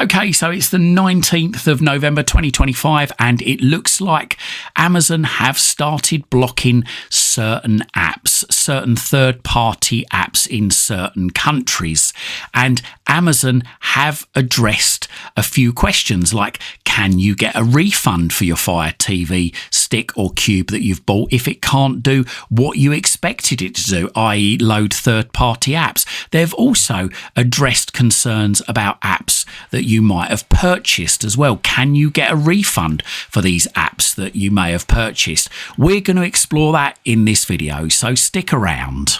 Okay, so it's the 19th of November 2025 and it looks like Amazon have started blocking certain apps, certain third-party apps in certain countries. And Amazon have addressed a few questions like, can you get a refund for your Fire TV stick or cube that you've bought if it can't do what you expected it to do, i.e. load third-party apps? They've also addressed concerns about apps that you might have purchased as well. Can you get a refund for these apps that you may have purchased? We're going to explore that in this video, so stick around.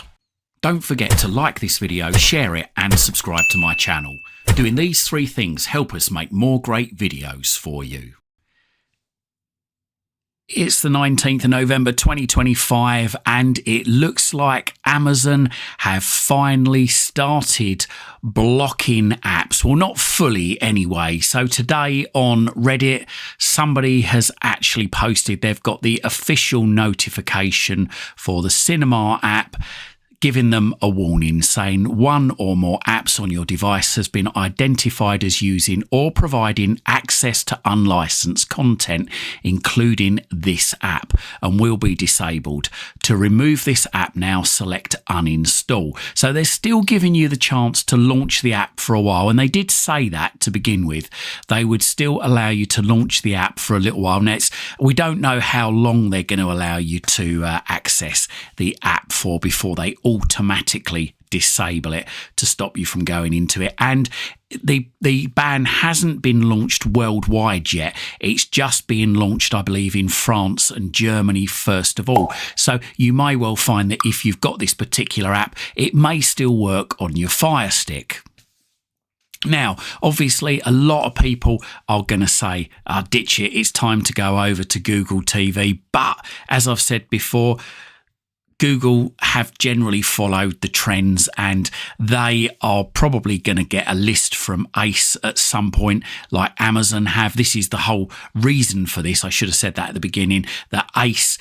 Don't forget to like this video, share it and subscribe to my channel. Doing these three things help us make more great videos for you. It's the 19th of November 2025 and it looks like Amazon have finally started blocking apps. Well, not fully anyway. So today on Reddit, somebody has actually posted, they've got the official notification for the Cinema app, giving them a warning saying one or more apps on your device has been identified as using or providing access to unlicensed content, including this app, and will be disabled. To remove this app now, select uninstall. So they're still giving you the chance to launch the app for a while, and they did say that to begin with. They would still allow you to launch the app for a little while. Now, we don't know how long they're going to allow you to access the app for before they automatically disable it to stop you from going into it. And the ban hasn't been launched worldwide yet. It's just being launched, I believe, in France and Germany first of all. So you may well find that if you've got this particular app, it may still work on your Firestick. Now, obviously, a lot of people are going to say, ditch it, it's time to go over to Google TV. But as I've said before, Google have generally followed the trends and they are probably going to get a list from Ace at some point, like Amazon have. This is the whole reason for this. I should have said that at the beginning, that Ace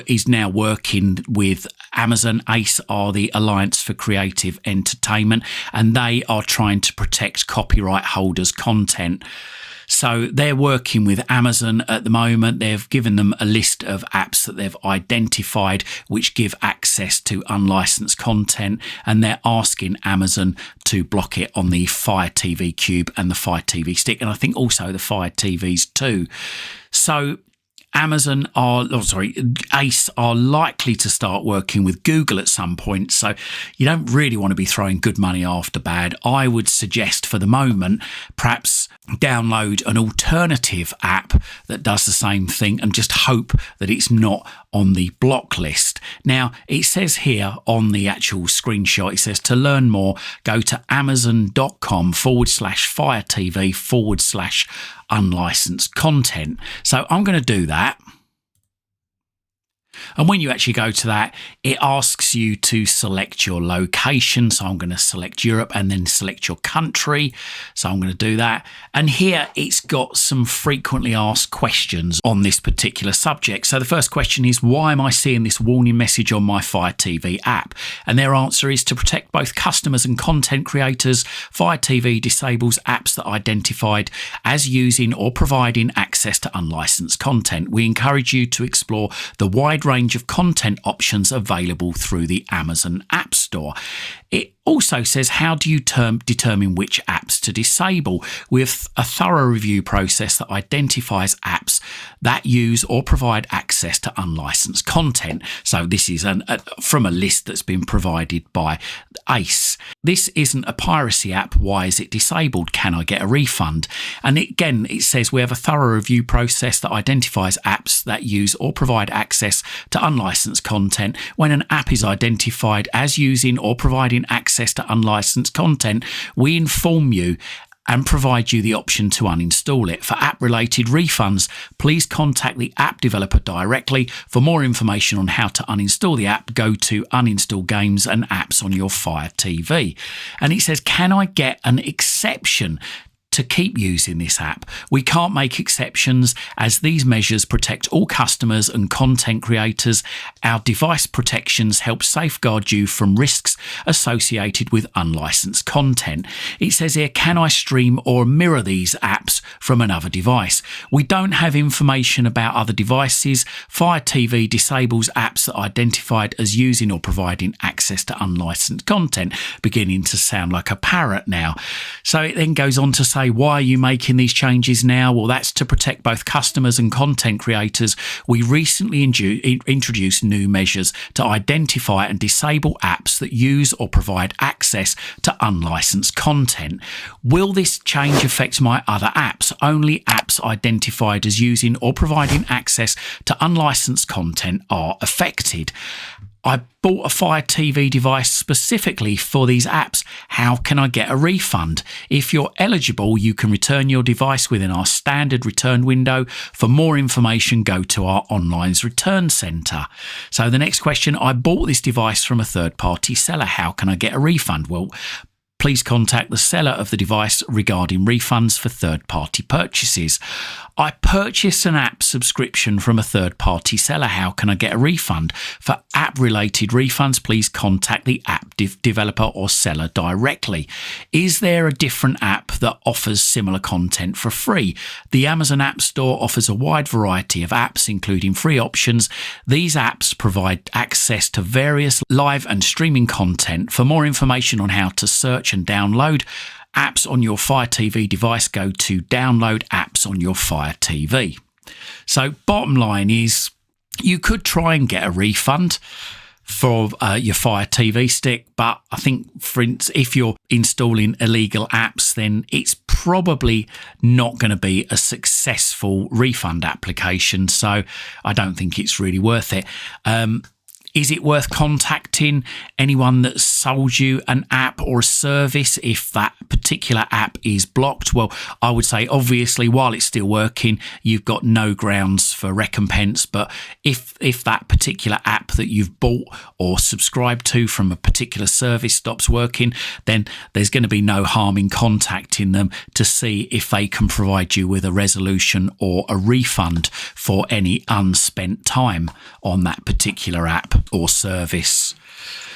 is now working with Amazon. Ace are the Alliance for Creative Entertainment and they are trying to protect copyright holders' content. So they're working with Amazon at the moment. They've given them a list of apps that they've identified which give access to unlicensed content, and they're asking Amazon to block it on the Fire TV Cube and the Fire TV Stick, and I think also the Fire TVs too. So Ace are likely to start working with Google at some point. So you don't really want to be throwing good money after bad. I would suggest for the moment, perhaps download an alternative app that does the same thing and just hope that it's not on the block list. Now, it says here on the actual screenshot, it says to learn more, go to amazon.com/firetv/unlicensed content. So I'm going to do that. And when you actually go to that, it asks you to select your location. So I'm going to select Europe and then select your country. So I'm going to do that. And here it's got some frequently asked questions on this particular subject. So the first question is, why am I seeing this warning message on my Fire TV app? And their answer is to protect both customers and content creators. Fire TV disables apps that are identified as using or providing access to unlicensed content. We encourage you to explore the wide range of content options available through the Amazon App Store. It also says, how do you determine which apps to disable? With a thorough review process that identifies apps that use or provide access to unlicensed content. So this is from a list that's been provided by Ace. This isn't a piracy app. Why is it disabled? Can I get a refund? And again, it says we have a thorough review process that identifies apps that use or provide access to unlicensed content. When an app is identified as using or providing access to unlicensed content, we inform you and provide you the option to uninstall it. For app-related refunds, please contact the app developer directly. For more information on how to uninstall the app, go to Uninstall Games and Apps on your Fire TV. And it says, can I get an exception to keep using this app. We can't make exceptions as these measures protect all customers and content creators. Our device protections help safeguard you from risks associated with unlicensed content. It says here, can I stream or mirror these apps from another device? We don't have information about other devices. Fire TV disables apps that are identified as using or providing access to unlicensed content. Beginning to sound like a parrot now. So it then goes on to say, why are you making these changes now? Well, that's to protect both customers and content creators. We recently introduced new measures to identify and disable apps that use or provide access to unlicensed content. Will this change affect my other apps? Only apps identified as using or providing access to unlicensed content are affected. I bought a Fire TV device specifically for these apps. How can I get a refund? If you're eligible, you can return your device within our standard return window. For more information, go to our online's return centre. So the next question, I bought this device from a third-party seller. How can I get a refund? Well, please contact the seller of the device regarding refunds for third-party purchases. I purchased an app subscription from a third-party seller. How can I get a refund? For app-related refunds, please contact the app developer or seller directly. Is there a different app that offers similar content for free? The Amazon App Store offers a wide variety of apps, including free options. These apps provide access to various live and streaming content. For more information on how to search and download apps on your Fire TV device, go to download apps on your Fire TV. So bottom line is, you could try and get a refund for your Fire TV stick, but I think, for instance, if you're installing illegal apps, then it's probably not going to be a successful refund application, so I don't think it's really worth it. Is it worth contacting anyone that sold you an app or a service if that particular app is blocked? Well, I would say, obviously, while it's still working, you've got no grounds for recompense. But if that particular app that you've bought or subscribed to from a particular service stops working, then there's going to be no harm in contacting them to see if they can provide you with a resolution or a refund for any unspent time on that particular app or service.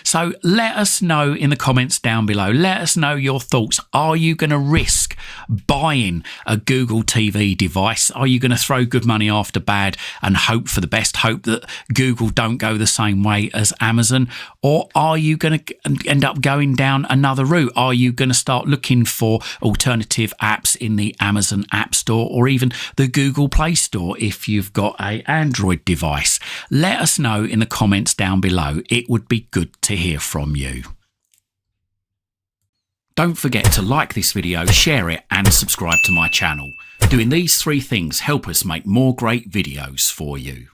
So let us know in the comments down below. Let us know your thoughts. Are you going to risk buying a Google TV device? Are you going to throw good money after bad and hope for the best, hope that Google don't go the same way as Amazon? Or are you going to end up going down another route? Are you going to start looking for alternative apps in the Amazon App Store or even the Google Play Store if you've got an Android device? Let us know in the comments down below. It would be good to hear from you. Don't forget to like this video, share it and subscribe to my channel. Doing these 3 things help us make more great videos for you.